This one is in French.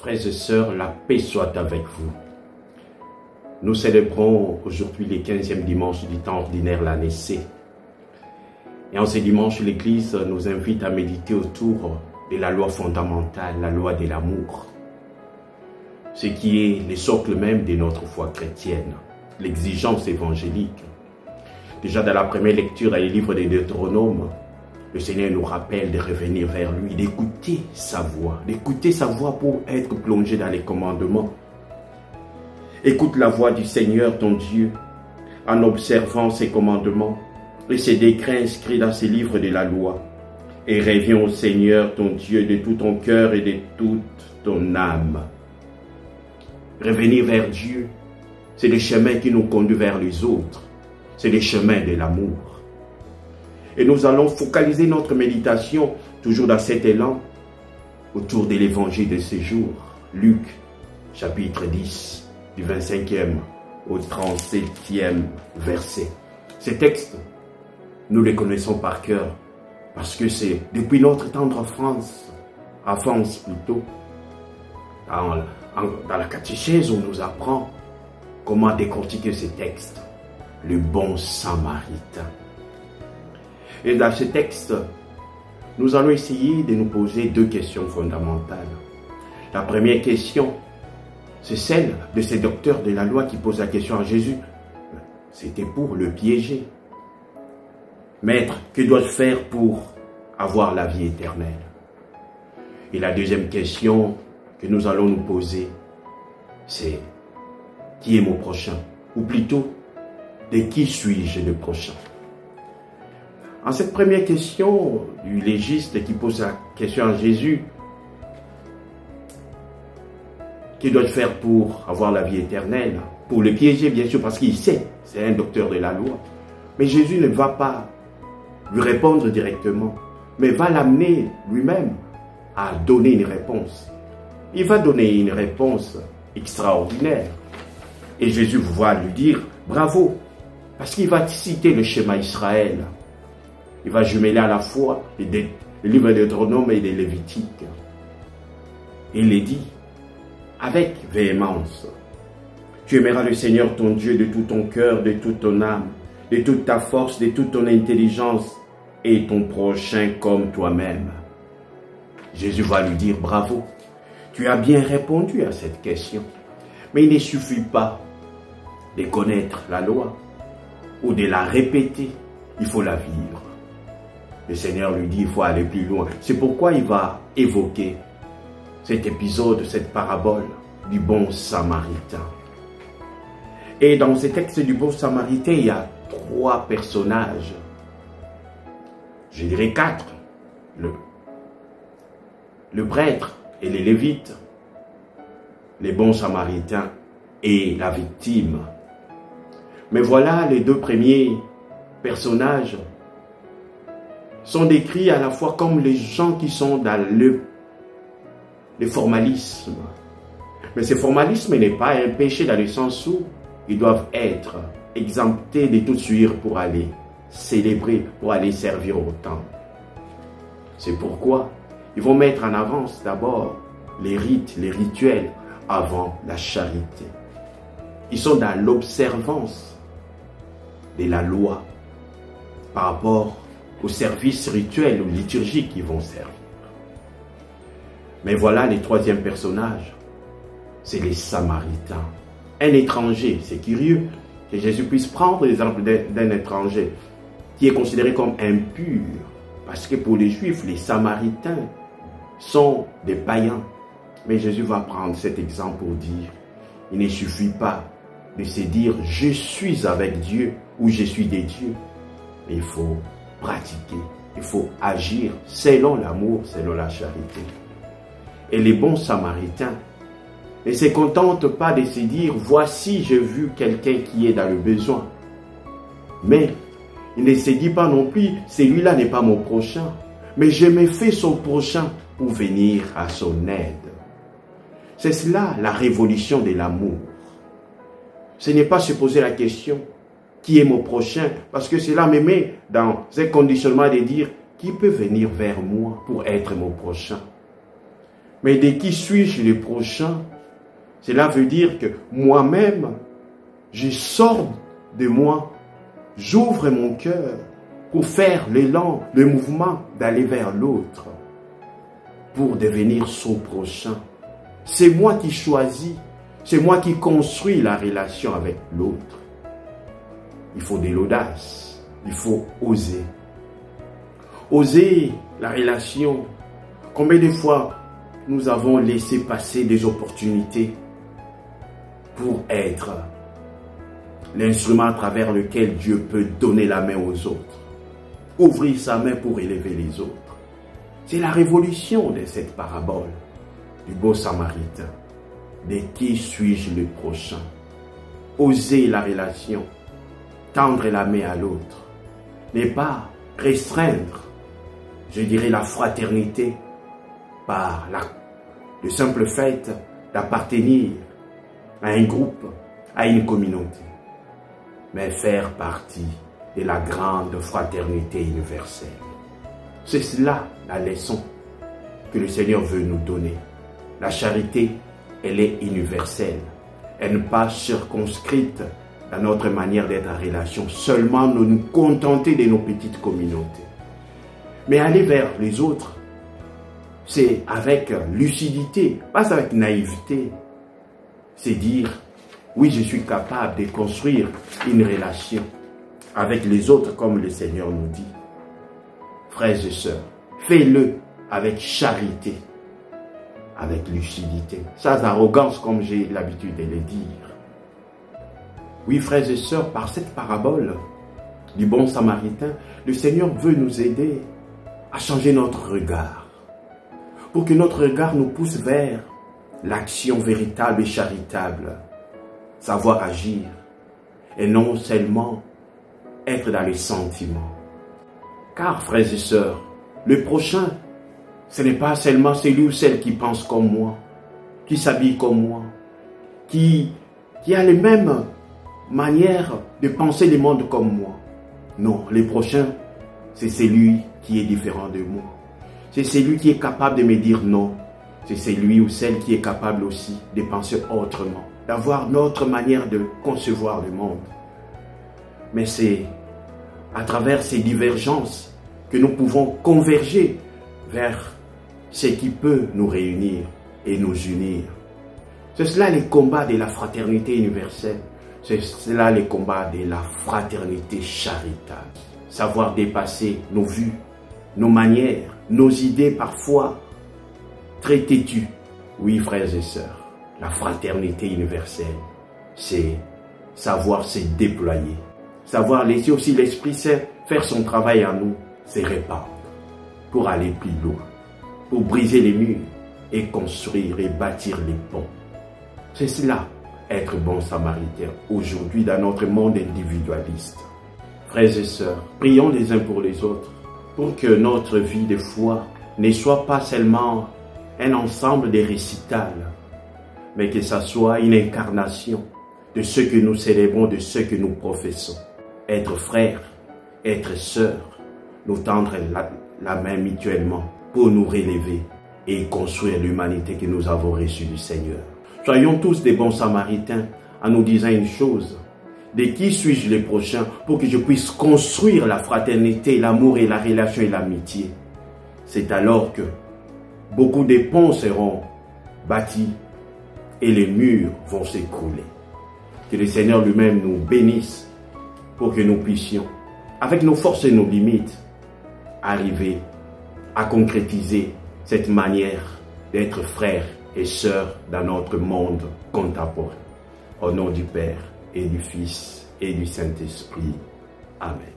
Frères et sœurs, la paix soit avec vous. Nous célébrons aujourd'hui le 15e dimanche du temps ordinaire, l'année C. Et en ce dimanche, l'Église nous invite à méditer autour de la loi fondamentale, la loi de l'amour. Ce qui est le socle même de notre foi chrétienne, l'exigence évangélique. Déjà dans la première lecture à le livre des Deutéronomes, le Seigneur nous rappelle de revenir vers lui, d'écouter sa voix pour être plongé dans les commandements. Écoute la voix du Seigneur ton Dieu en observant ses commandements et ses décrets inscrits dans ses livres de la loi. Et reviens au Seigneur ton Dieu de tout ton cœur et de toute ton âme. Revenir vers Dieu, c'est le chemin qui nous conduit vers les autres. C'est le chemin de l'amour. Et nous allons focaliser notre méditation, toujours dans cet élan, autour de l'évangile de ce jour. Luc, chapitre 10, du 25e au 37e verset. Ces textes, nous les connaissons par cœur, parce que c'est depuis notre tendre enfance plutôt, dans la catéchèse, on nous apprend comment décortiquer ces textes. Le bon samaritain. Et dans ce texte, nous allons essayer de nous poser deux questions fondamentales. La première question, c'est celle de ces docteurs de la loi qui posent la question à Jésus. C'était pour le piéger. Maître, que dois-je faire pour avoir la vie éternelle? Et la deuxième question que nous allons nous poser, c'est qui est mon prochain? Ou plutôt, de qui suis-je le prochain? En cette première question du légiste qui pose la question à Jésus, que dois-je faire pour avoir la vie éternelle? Pour le piéger, bien sûr, parce qu'il sait, c'est un docteur de la loi. Mais Jésus ne va pas lui répondre directement, mais va l'amener lui-même à donner une réponse. Il va donner une réponse extraordinaire. Et Jésus va lui dire bravo, parce qu'il va citer le schéma Israël. Il va jumeler à la fois le livre de Deutéronome et des Lévitiques. Il les dit avec véhémence. Tu aimeras le Seigneur ton Dieu de tout ton cœur, de toute ton âme, de toute ta force, de toute ton intelligence et ton prochain comme toi-même. Jésus va lui dire bravo. Tu as bien répondu à cette question. Mais il ne suffit pas de connaître la loi ou de la répéter. Il faut la vivre. Le Seigneur lui dit, il faut aller plus loin. C'est pourquoi il va évoquer cet épisode, cette parabole du bon samaritain. Et dans ce texte du bon samaritain, il y a trois personnages. Je dirais quatre. Le prêtre et les lévites, les bons samaritains et la victime. Mais voilà, les deux premiers personnages sont décrits à la fois comme les gens qui sont dans le formalisme. Mais ce formalisme n'est pas un péché dans le sens où ils doivent être exemptés de toute sueur pour aller célébrer, pour aller servir au temple. C'est pourquoi ils vont mettre en avance d'abord les rites, les rituels avant la charité. Ils sont dans l'observance de la loi par rapport aux services rituels ou liturgiques qu'ils vont servir. Mais voilà les troisième personnages, c'est les Samaritains. Un étranger, c'est curieux que Jésus puisse prendre l'exemple d'un étranger qui est considéré comme impur, parce que pour les Juifs, les Samaritains sont des païens. Mais Jésus va prendre cet exemple pour dire, il ne suffit pas de se dire « je suis avec Dieu » ou « je suis des dieux ». Il faut pratiquer, il faut agir selon l'amour, selon la charité. Et les bons samaritains ne se contentent pas de se dire « voici, j'ai vu quelqu'un qui est dans le besoin ». Mais il ne se dit pas non plus « celui-là n'est pas mon prochain ». Mais je me fais son prochain pour venir à son aide. C'est cela la révolution de l'amour. Ce n'est pas se poser la question qui est mon prochain, parce que cela me met dans un conditionnement de dire qui peut venir vers moi pour être mon prochain. Mais de qui suis-je le prochain? Cela veut dire que moi-même, je sors de moi, j'ouvre mon cœur pour faire l'élan, le mouvement d'aller vers l'autre, pour devenir son prochain. C'est moi qui choisis, c'est moi qui construis la relation avec l'autre. Il faut de l'audace, il faut oser. Oser la relation. Combien de fois nous avons laissé passer des opportunités pour être l'instrument à travers lequel Dieu peut donner la main aux autres, ouvrir sa main pour élever les autres. C'est la révolution de cette parabole du bon samaritain. De qui suis-je le prochain? Oser la relation, tendre la main à l'autre, n'est pas restreindre, je dirais, la fraternité par le simple fait d'appartenir à un groupe, à une communauté, mais faire partie de la grande fraternité universelle. C'est cela la leçon que le Seigneur veut nous donner. La charité, elle est universelle. Elle n'est pas circonscrite dans notre manière d'être en relation. Seulement nous contenter de nos petites communautés. Mais aller vers les autres, c'est avec lucidité, pas avec naïveté. C'est dire, oui, je suis capable de construire une relation avec les autres comme le Seigneur nous dit. Frères et sœurs, fais-le avec charité, avec lucidité, sans arrogance comme j'ai l'habitude de le dire. Oui, frères et sœurs, par cette parabole du bon samaritain, le Seigneur veut nous aider à changer notre regard, pour que notre regard nous pousse vers l'action véritable et charitable, savoir agir, et non seulement être dans les sentiments. Car, frères et sœurs, le prochain, ce n'est pas seulement celui ou celle qui pense comme moi, qui s'habille comme moi, qui a les mêmes manières de penser le monde comme moi. Non, le prochain, c'est celui qui est différent de moi. C'est celui qui est capable de me dire non. C'est celui ou celle qui est capable aussi de penser autrement, d'avoir notre manière de concevoir le monde. Mais c'est à travers ces divergences que nous pouvons converger vers ce qui peut nous réunir et nous unir. C'est cela les combats de la fraternité universelle. C'est cela les combats de la fraternité charitable. Savoir dépasser nos vues, nos manières, nos idées parfois très têtues. Oui, frères et sœurs, la fraternité universelle, c'est savoir se déployer. Savoir laisser aussi l'Esprit Saint faire son travail en nous, se répandre pour aller plus loin, pour briser les murs et construire et bâtir les ponts. C'est cela, être bon samaritain aujourd'hui dans notre monde individualiste. Frères et sœurs, prions les uns pour les autres pour que notre vie de foi ne soit pas seulement un ensemble de récitals, mais que ça soit une incarnation de ce que nous célébrons, de ce que nous professons. Être frères, être sœurs, nous tendre la main mutuellement pour nous relever et construire l'humanité que nous avons reçue du Seigneur. Soyons tous des bons samaritains en nous disant une chose. De qui suis-je le prochain pour que je puisse construire la fraternité, l'amour et la relation et l'amitié? C'est alors que beaucoup de ponts seront bâtis et les murs vont s'écrouler. Que le Seigneur lui-même nous bénisse pour que nous puissions, avec nos forces et nos limites, arriver à concrétiser cette manière d'être frères et sœurs dans notre monde contemporain. Au nom du Père et du Fils et du Saint-Esprit. Amen.